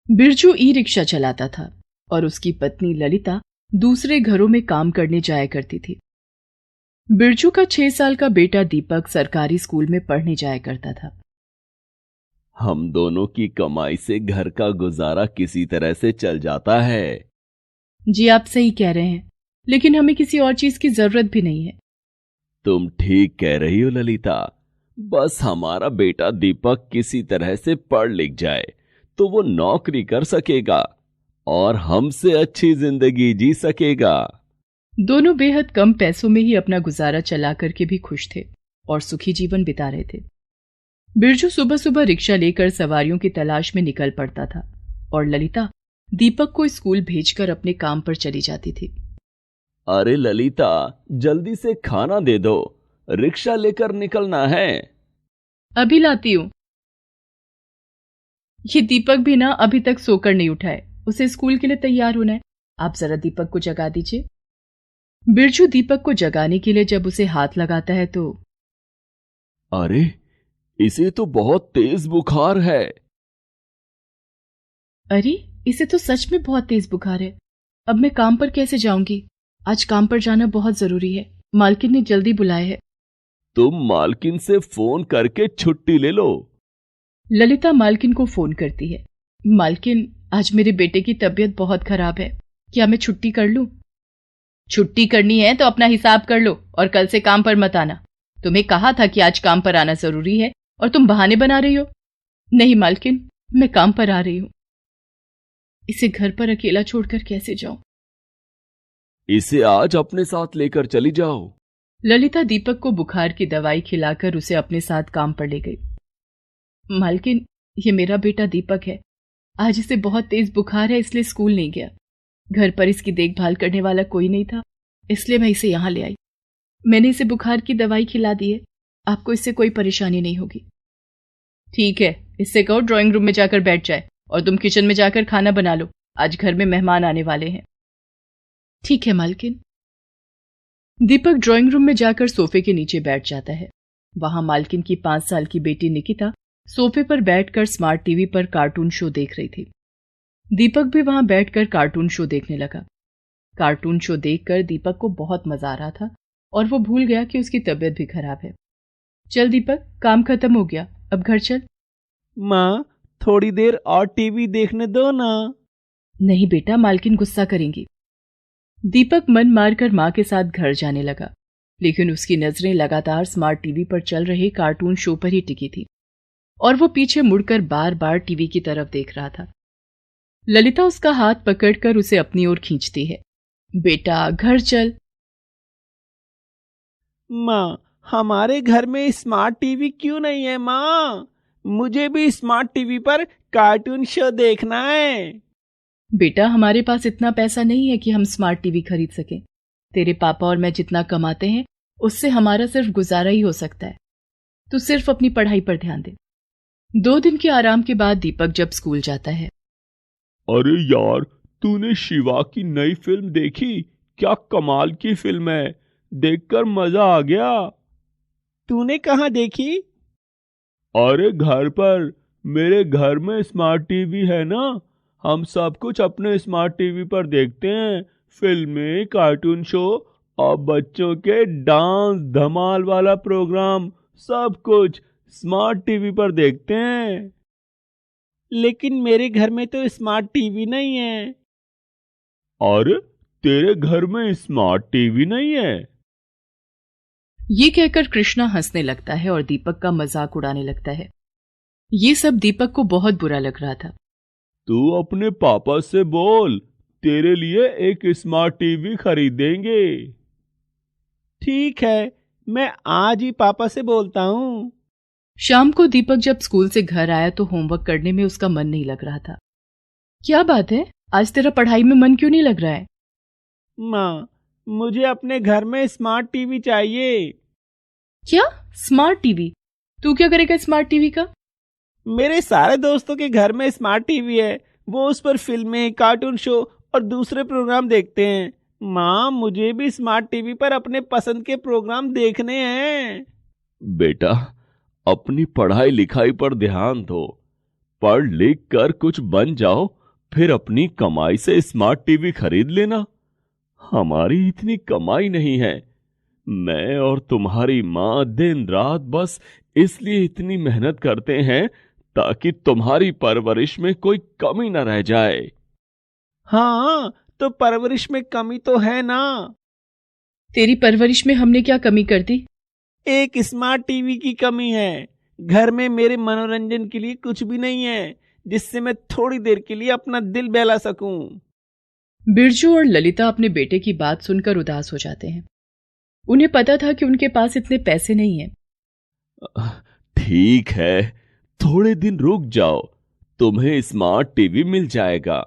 Birju e rickshaw चलाता था और उसकी पत्नी ललिता दूसरे घरों में काम करने जाया करती थी। बिरजू का 6 साल का बेटा दीपक सरकारी स्कूल में पढ़ने जाया करता था। हम दोनों की कमाई से घर का गुजारा किसी तरह से चल जाता है। जी आप सही कह रहे हैं, लेकिन हमें किसी और चीज की जरूरत भी नहीं है। तुम ठीक कह रही हो ललिता, बस हमारा बेटा दीपक किसी तरह से पढ़ लिख जाए तो वो नौकरी कर सकेगा और हमसे अच्छी जिंदगी जी सकेगा। दोनों बेहद कम पैसों में ही अपना गुजारा चला करके भी खुश थे और सुखी जीवन बिता रहे थे। बिरजू सुबह सुबह रिक्शा लेकर सवारियों की तलाश में निकल पड़ता था और ललिता दीपक को स्कूल भेजकर अपने काम पर चली जाती थी। अरे ललिता, जल्दी से खाना दे दो, रिक्शा लेकर निकलना है। अभी लाती हूँ। ये दीपक भी ना अभी तक सोकर नहीं उठा है, उसे स्कूल के लिए तैयार होना है। आप जरा दीपक को जगा दीजिए। बिरजू दीपक को जगाने के लिए जब उसे हाथ लगाता है तो अरे, इसे तो बहुत तेज बुखार है। अरे, इसे तो सच में बहुत तेज बुखार है। अब मैं काम पर कैसे जाऊंगी? आज काम पर जाना बहुत जरूरी है, मालकिन ने जल्दी बुलाया है। तुम मालकिन से फोन करके छुट्टी ले लो। ललिता मालकिन को फोन करती है। मालकिन, आज मेरे बेटे की तबीयत बहुत खराब है, क्या मैं छुट्टी कर लूं? छुट्टी करनी है तो अपना हिसाब कर लो और कल से काम पर मत आना। तुम्हें कहा था कि आज काम पर आना जरूरी है और तुम बहाने बना रही हो। नहीं मालकिन, मैं काम पर आ रही हूं। इसे घर पर अकेला छोड़कर कैसे जाऊं? इसे आज अपने साथ लेकर चली जाओ। ललिता दीपक को बुखार की दवाई खिलाकर उसे अपने साथ काम पर ले गई। मालकिन, ये मेरा बेटा दीपक है। आज इसे बहुत तेज बुखार है, इसलिए स्कूल नहीं गया। घर पर इसकी देखभाल करने वाला कोई नहीं था, इसलिए मैं इसे यहां ले आई। मैंने इसे बुखार की दवाई खिला दी है, आपको इससे कोई परेशानी नहीं होगी। ठीक है, इससे कहो ड्राइंग रूम में जाकर बैठ जाए और तुम किचन में जाकर खाना बना लो, आज घर में मेहमान आने वाले हैं। ठीक है मालकिन। दीपक ड्राइंग रूम में जाकर सोफे के नीचे बैठ जाता है। वहां मालकिन की 5 साल की बेटी निकिता सोफे पर बैठकर स्मार्ट टीवी पर कार्टून शो देख रही थी। दीपक भी वहां बैठकर कार्टून शो देखने लगा। कार्टून शो देखकर दीपक को बहुत मजा आ रहा था और वो भूल गया कि उसकी तबीयत भी खराब है। चल दीपक, काम खत्म हो गया, अब घर चल। माँ, थोड़ी देर और टीवी देखने दो ना। नहीं बेटा, मालकिन गुस्सा करेंगी। दीपक मन मारकर मां के साथ घर जाने लगा, लेकिन उसकी नजरें लगातार स्मार्ट टीवी पर चल रहे कार्टून शो पर ही टिकी थी और वो पीछे मुड़कर बार बार टीवी की तरफ देख रहा था। ललिता उसका हाथ पकड़कर उसे अपनी ओर खींचती है। बेटा, घर चल। माँ, हमारे घर में स्मार्ट टीवी क्यों नहीं है माँ? मुझे भी स्मार्ट टीवी पर कार्टून शो देखना है। बेटा, हमारे पास इतना पैसा नहीं है कि हम स्मार्ट टीवी खरीद सकें। तेरे पापा और मैं जितना कमाते हैं उससे हमारा सिर्फ गुजारा ही हो सकता है। तू सिर्फ अपनी पढ़ाई पर ध्यान दे। 2 दिन के आराम के बाद दीपक जब स्कूल जाता है। अरे यार, तूने शिवा की नई फिल्म देखी? क्या कमाल की फिल्म है, देखकर मजा आ गया। तूने कहाँ देखी? अरे घर पर, मेरे घर में स्मार्ट टीवी है ना, हम सब कुछ अपने स्मार्ट टीवी पर देखते हैं। फिल्में, कार्टून शो और बच्चों के डांस धमाल वाला प्रोग्राम, सब कुछ स्मार्ट टीवी पर देखते हैं। लेकिन मेरे घर में तो स्मार्ट टीवी नहीं है। अरे, तेरे घर में स्मार्ट टीवी नहीं है? ये कहकर कृष्णा हंसने लगता है और दीपक का मजाक उड़ाने लगता है। ये सब दीपक को बहुत बुरा लग रहा था। तू अपने पापा से बोल, तेरे लिए एक स्मार्ट टीवी खरीदेंगे। ठीक है, मैं आज ही पापा से बोलता हूँ। शाम को दीपक जब स्कूल से घर आया तो होमवर्क करने में उसका मन नहीं लग रहा था। क्या बात है, आज तेरा पढ़ाई में मन क्यों नहीं लग रहा है? माँ, मुझे अपने घर में स्मार्ट टीवी चाहिए। क्या स्मार्ट टीवी? तू क्या करेगा स्मार्ट टीवी का? मेरे सारे दोस्तों के घर में स्मार्ट टीवी है, वो उस पर फिल्में, कार्टून शो और दूसरे प्रोग्राम देखते हैं। माँ, मुझे भी स्मार्ट टीवी पर अपने पसंद के प्रोग्राम देखने हैं। बेटा, अपनी पढ़ाई लिखाई पर ध्यान दो। पढ़ लिख कर कुछ बन जाओ, फिर अपनी कमाई से स्मार्ट टीवी खरीद लेना। हमारी इतनी कमाई नहीं है। मैं और तुम्हारी माँ दिन रात बस इसलिए इतनी मेहनत करते हैं ताकि तुम्हारी परवरिश में कोई कमी न रह जाए। हाँ, तो परवरिश में कमी तो है ना। तेरी परवरिश में हमने क्या कमी कर दी? एक स्मार्ट टीवी की कमी है। घर में मेरे मनोरंजन के लिए कुछ भी नहीं है जिससे मैं थोड़ी देर के लिए अपना दिल बहला सकूं। बिरजू और ललिता अपने बेटे की बात सुनकर उदास हो जाते हैं। उन्हें पता था कि उनके पास इतने पैसे नहीं हैं। ठीक है, थोड़े दिन रुक जाओ, तुम्हें स्मार्ट टीवी मिल जाएगा।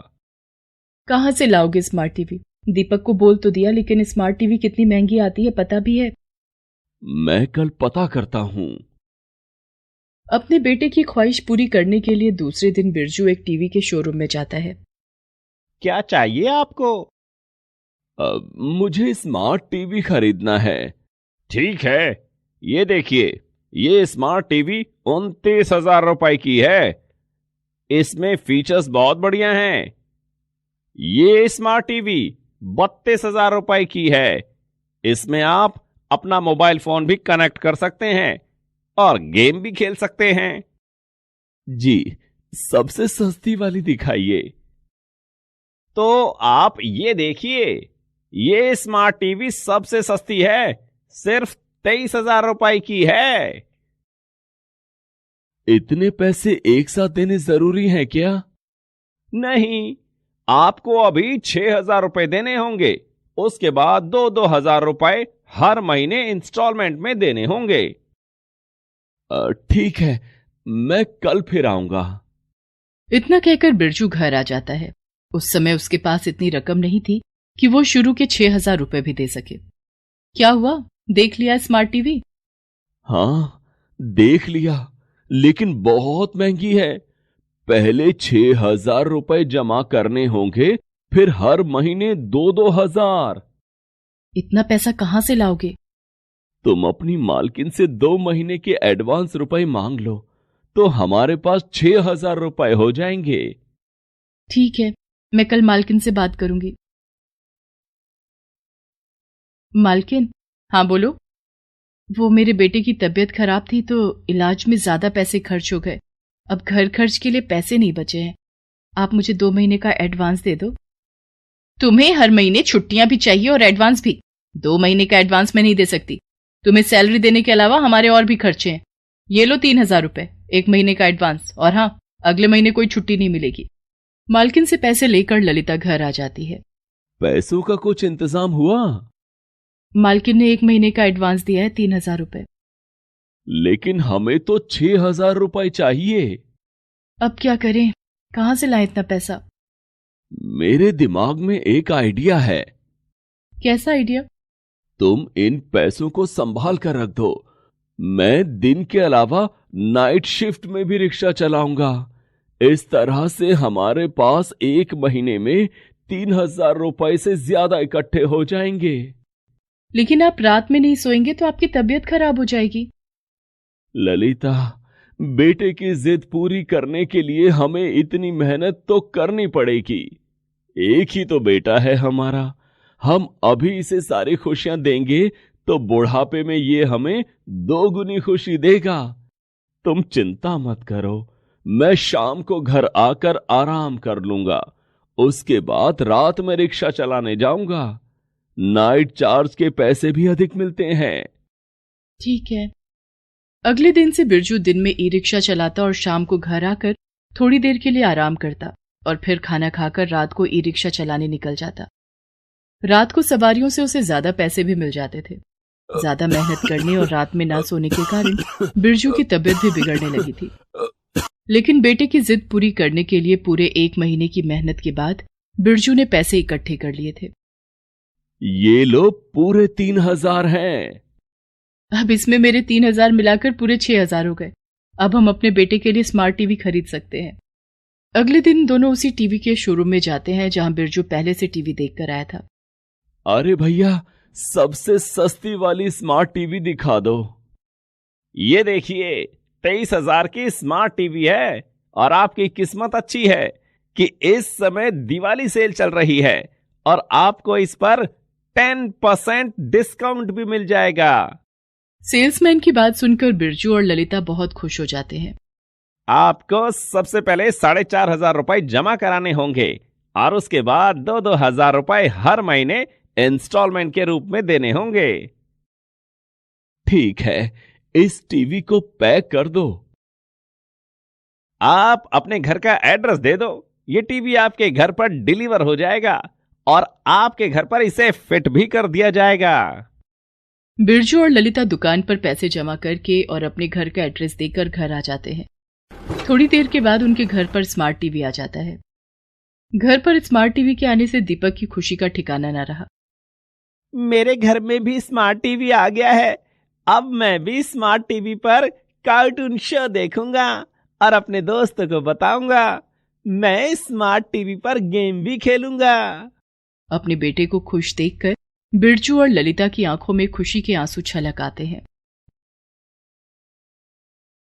कहाँ से लाओगे स्मार्ट टीवी? दीपक को बोल तो दिया, लेकिन स्मार्ट टीवी कितनी महंगी आती है पता भी है? मैं कल पता करता हूँ। अपने बेटे की ख्वाहिश पूरी करने के लिए दूसरे दिन बिरजू एक टीवी के शोरूम में जाता है। क्या चाहिए आपको? मुझे स्मार्ट टीवी खरीदना है। ठीक है, ये देखिए, ये स्मार्ट टीवी 29,000 रुपए की है। इसमें फीचर्स बहुत बढ़िया हैं। ये स्मार्ट टीवी 32,000 रुपए की है। इसमें आप अपना मोबाइल फोन भी कनेक्ट कर सकते हैं और गेम भी खेल सकते हैं। जी, सबसे सस्ती वाली दिखाइए। तो आप ये देखिए, ये स्मार्ट टीवी सबसे सस्ती है, सिर्फ 23,000 रुपए की है। इतने पैसे एक साथ देने जरूरी हैं क्या? नहीं, आपको अभी 6,000 रुपए देने होंगे। उसके बाद 2,000 रुपए हर महीने इंस्टॉलमेंट में देने होंगे। ठीक है, मैं कल फिर आऊंगा। इतना कहकर बिरजू घर आ जाता है। उस समय उसके पास इतनी रकम नहीं थी कि वो शुरू के 6,000 रुपए भी दे सके। क्या हुआ, देख लिया स्मार्ट टीवी? हाँ, देख लिया, लेकिन बहुत महंगी है। पहले 6,000 रुपए जमा करने होंगे, फिर हर महीने 2,000। इतना पैसा कहां से लाओगे? तुम अपनी मालकिन से 2 महीने के एडवांस रुपए मांग लो, तो हमारे पास 6,000 रुपए हो जाएंगे। ठीक है, मैं कल मालकिन से बात करूंगी। मालकिन? हाँ बोलो। वो मेरे बेटे की तबीयत खराब थी तो इलाज में ज्यादा पैसे खर्च हो गए। अब घर खर्च के लिए पैसे नहीं बचे हैं। आप मुझे 2 महीने का एडवांस दे दो। तुम्हें हर महीने छुट्टियां भी चाहिए और एडवांस भी। 2 महीने का एडवांस मैं नहीं दे सकती। तुम्हें सैलरी देने के अलावा हमारे और भी खर्चे हैं। ये लो 3,000 रुपए, 1 महीने का एडवांस, और हाँ, अगले महीने कोई छुट्टी नहीं मिलेगी। मालकिन से पैसे लेकर ललिता घर आ जाती है। पैसों का कुछ इंतजाम हुआ? मालकिन ने 1 महीने का एडवांस दिया है, 3,000 रुपए। लेकिन हमें तो 6,000 रुपए चाहिए। अब क्या करें, कहां से लाएं इतना पैसा? मेरे दिमाग में एक आइडिया है। कैसा आइडिया? तुम इन पैसों को संभाल कर रख दो। मैं दिन के अलावा नाइट शिफ्ट में भी रिक्शा चलाऊंगा। इस तरह से हमारे पास 1 महीने में 3,000 रुपए से ज्यादा इकट्ठे हो जाएंगे। लेकिन आप रात में नहीं सोएंगे तो आपकी तबीयत खराब हो जाएगी। ललिता, बेटे की जिद पूरी करने के लिए हमें इतनी मेहनत तो करनी पड़ेगी। एक ही तो बेटा है हमारा। हम अभी इसे सारी खुशियां देंगे तो बुढ़ापे में ये हमें 2 गुनी खुशी देगा। तुम चिंता मत करो, मैं शाम को घर आकर आराम कर लूंगा। उसके बाद रात में रिक्शा चलाने जाऊंगा। नाइट चार्ज के पैसे भी अधिक मिलते हैं। ठीक है। अगले दिन से बिरजू दिन में ई रिक्शा चलाता और शाम को घर आकर थोड़ी देर के लिए आराम करता और फिर खाना खाकर रात को ई रिक्शा चलाने निकल जाता। रात को सवारियों से उसे ज्यादा पैसे भी मिल जाते थे। ज्यादा मेहनत करने और रात में ना सोने के कारण बिरजू की तबीयत भी बिगड़ने लगी थी। लेकिन बेटे की जिद पूरी करने के लिए पूरे 1 महीने की मेहनत के बाद बिरजू ने पैसे इकट्ठे कर लिए थे। ये लो, पूरे 3,000 हैं। अब इसमें मेरे 3,000 मिलाकर पूरे 6,000 हो गए। अब हम अपने बेटे के लिए स्मार्ट टीवी खरीद सकते हैं। अगले दिन दोनों उसी टीवी के शोरूम में जाते हैं जहां बिरजू पहले से टीवी देखकर आया था। अरे भैया, सबसे सस्ती वाली स्मार्ट टीवी दिखा दो। ये देखिए, 23,000 की स्मार्ट टीवी है। और आपकी किस्मत अच्छी है कि इस समय दिवाली सेल चल रही है और आपको इस पर 10% डिस्काउंट भी मिल जाएगा। सेल्समैन की बात सुनकर बिरजू और ललिता बहुत खुश हो जाते हैं। आपको सबसे पहले 4,500 रुपए जमा कराने होंगे और उसके बाद 2-2 हजार रुपए हर महीने इंस्टॉलमेंट के रूप में देने होंगे। ठीक है, इस टीवी को पैक कर दो। आप अपने घर का एड्रेस दे दो, ये टीवी आपके घर पर डिलीवर हो जाएगा और आपके घर पर इसे फिट भी कर दिया जाएगा। बिरजू और ललिता दुकान पर पैसे जमा करके और अपने घर का एड्रेस देकर घर आ जाते हैं। थोड़ी देर के बाद उनके घर पर स्मार्ट टीवी आ जाता है। घर पर स्मार्ट टीवी के आने से दीपक की खुशी का ठिकाना न रहा। मेरे घर में भी स्मार्ट टीवी आ गया है, अब मैं भी स्मार्ट टीवी पर कार्टून शो देखूंगा और अपने दोस्तों को बताऊंगा। मैं स्मार्ट टीवी पर गेम भी खेलूंगा। अपने बेटे को खुश देखकर बिरजू और ललिता की आंखों में खुशी के आंसू छलक आते हैं।